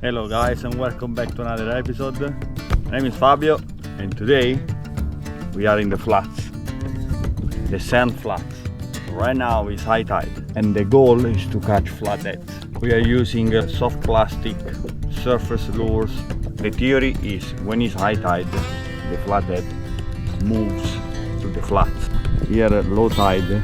Hello guys and welcome back to another episode. My name is Fabio and today we are in the flats, the sand flats. Right now is high tide and the goal is to catch flatheads. We are using soft plastic surface lures. The theory is when it's high tide, the flathead moves to the flats. Here at low tide,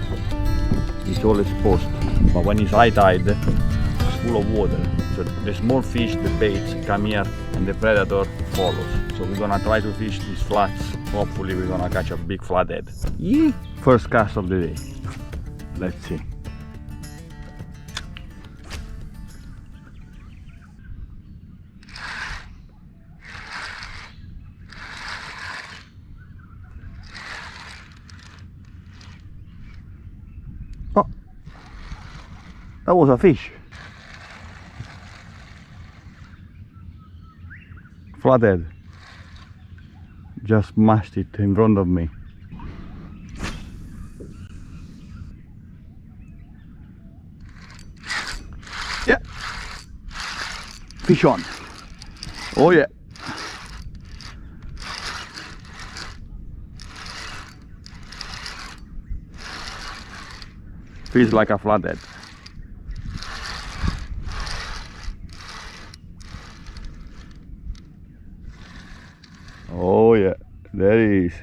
it's all exposed, but when it's high tide, it's full of water. So the small fish, the baits, come here and the predator follows. So we're gonna try to fish these flats. Hopefully we're gonna catch a big flathead. Yeah. First cast of the day. Let's see. Oh, that was a fish. Flathead. Just mashed it in front of me. Yeah. Fish on. Oh yeah. Feels like a flathead. Oh yeah, there he is.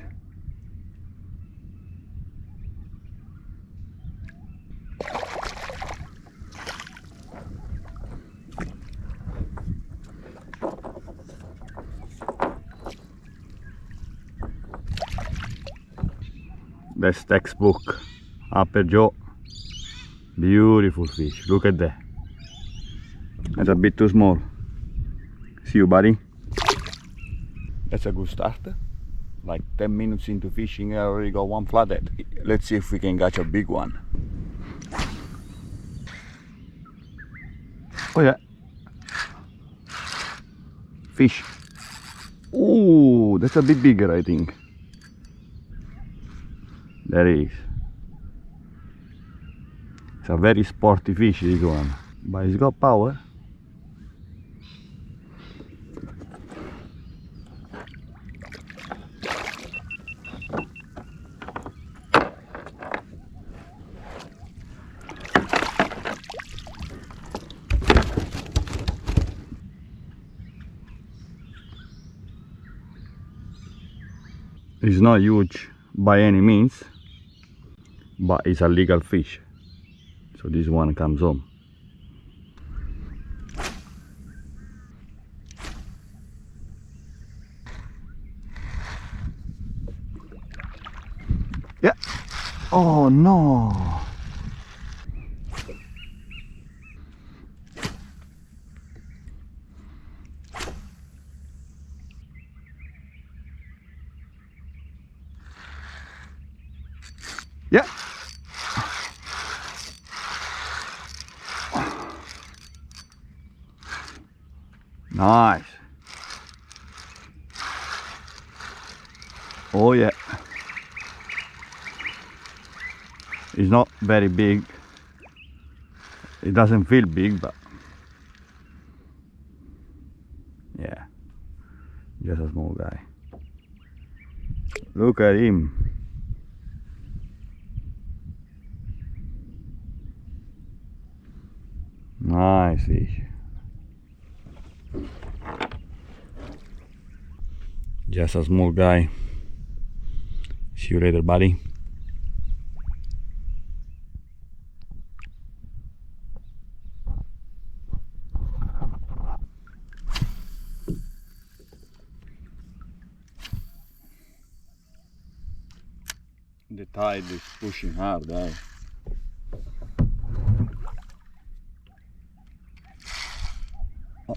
That's textbook. Upper jaw. Beautiful fish. Look at that. That's a bit too small. See you, buddy. That's a good start. Like 10 minutes into fishing, I already got one flathead. Let's see if we can catch a big one. Oh yeah. Fish. Oh, that's a bit bigger, I think. There he is. It's a very sporty fish, this one. But he's got power. It's not huge by any means, but it's a legal fish, so this one comes home. Yeah. Oh no. Yeah. Nice. Oh yeah. It's not very big. It doesn't feel big, but yeah, just a small guy. Look at him. Nice fish. Just a small guy. See you later, buddy. The tide is pushing hard, eh? Oh.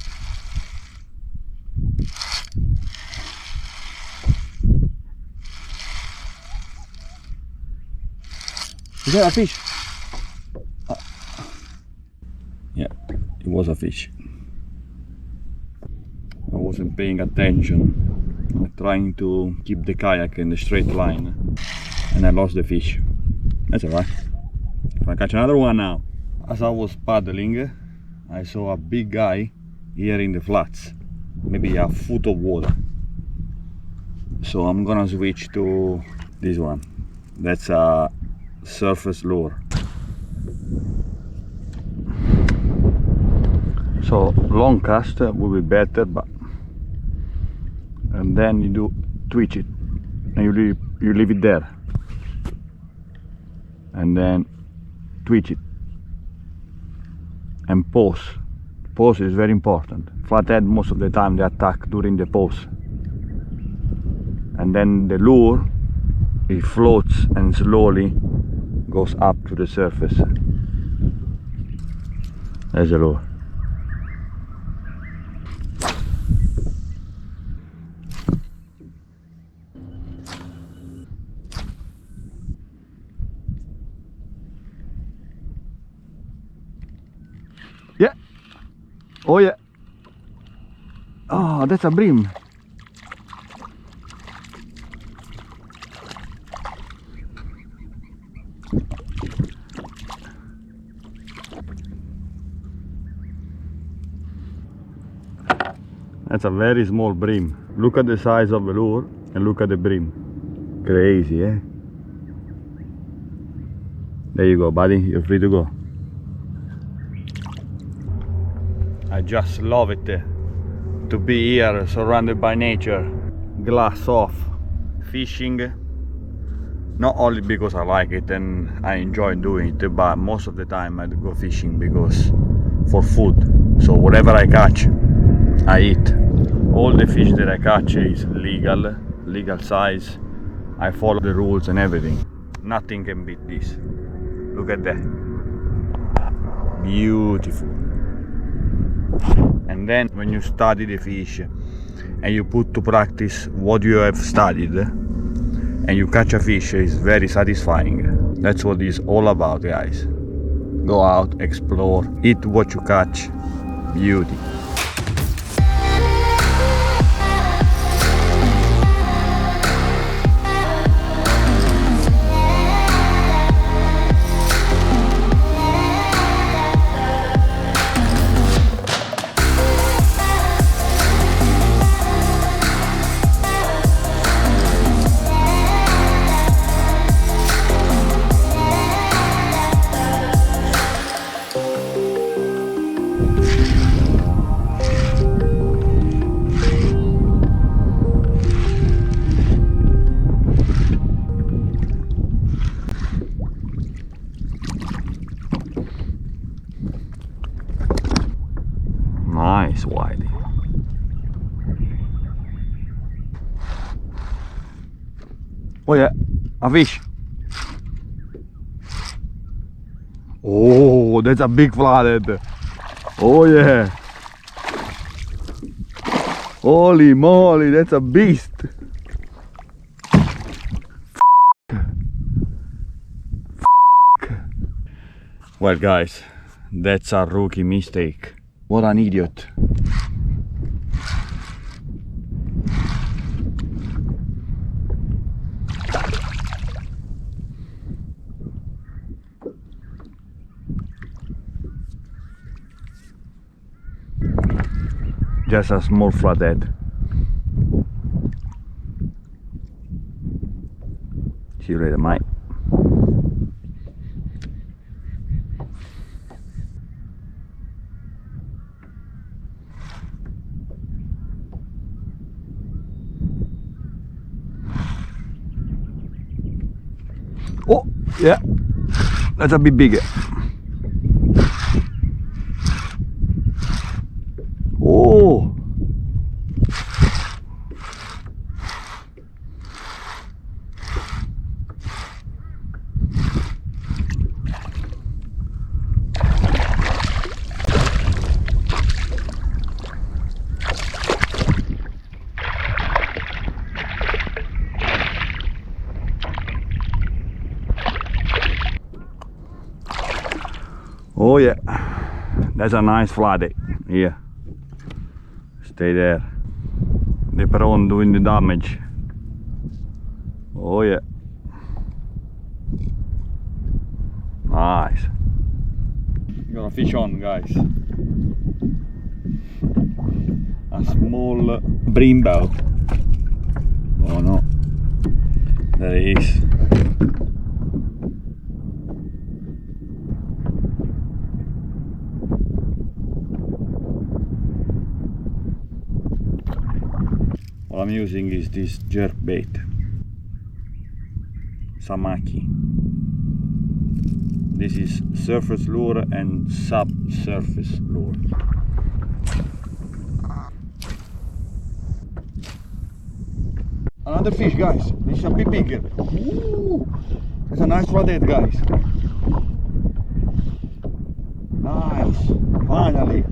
Is that a fish? Yeah, it was a fish. I wasn't paying attention, trying to keep the kayak in the straight line, and I lost the fish. That's alright. If I catch another one now. As I was paddling, I saw a big guy here in the flats, maybe a foot of water. So I'm gonna switch to this one. That's a surface lure. So long cast will be better, but and then you do twitch it and you leave it there, and then twitch it and pause. Pause is very important. Flathead, most of the time they attack during the pause, and then the lure, it floats and slowly goes up to the surface. There's the lure. Yeah. Oh yeah. Oh, that's a bream. That's a very small bream. Look at the size of the lure and look at the bream. Crazy, eh? There you go, buddy. You're free to go. I just love it to be here, surrounded by nature, glass off, fishing. Not only because I like it and I enjoy doing it, but most of the time I go fishing because for food. So whatever I catch, I eat. All the fish that I catch is legal size. I follow the rules and everything. Nothing can beat this. Look at that. Beautiful. And then when you study the fish and you put to practice what you have studied and you catch a fish, is very satisfying. That's what it's all about, guys. Go out, explore, eat what you catch. Beauty. Nice whitey. Oh yeah, a fish. Oh, that's a big flathead. Oh yeah. Holy moly, that's a beast. Well guys, that's a rookie mistake. What an idiot. Just a small flathead. See you later, mate. Oh, yeah, that's a bit bigger. Oh, oh yeah, that's a nice flathead. Here, stay there. The prawn doing the damage. Oh yeah, nice. Gonna fish on, guys. small brimbow. Oh no, there it is. What I'm using is this jerkbait, Samaki. This is surface lure and subsurface lure. Another fish, guys. This is a bit bigger. Ooh, that's a nice flathead, guys. Nice. Finally.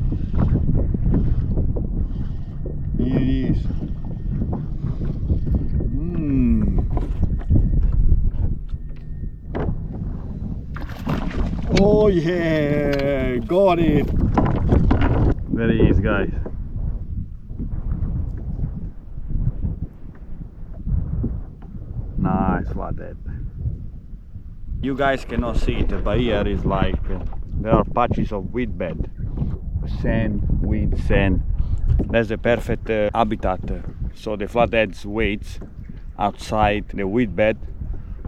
Here it is. Oh yeah, got it. There he is, guys. Nice flathead. You guys cannot see it, but here is like there are patches of whitebait, sand, wind, sand. That's the perfect habitat. So the flatheads waits outside the whitebait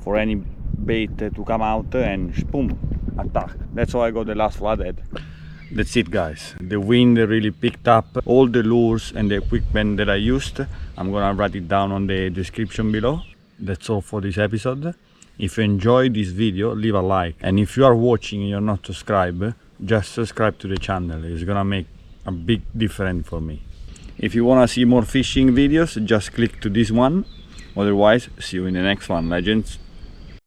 for any bait to come out and boom, attack. That's how I got the last flathead. That's it, guys. The wind really picked up all the lures and the equipment that I used. I'm gonna write it down on the description below. That's all for this episode. If you enjoyed this video, leave a like, and if you are watching and you're not subscribed, just subscribe to the channel. It's gonna make a big difference for me. If you wanna see more fishing videos, just click to this one. Otherwise, see you in the next one, legends.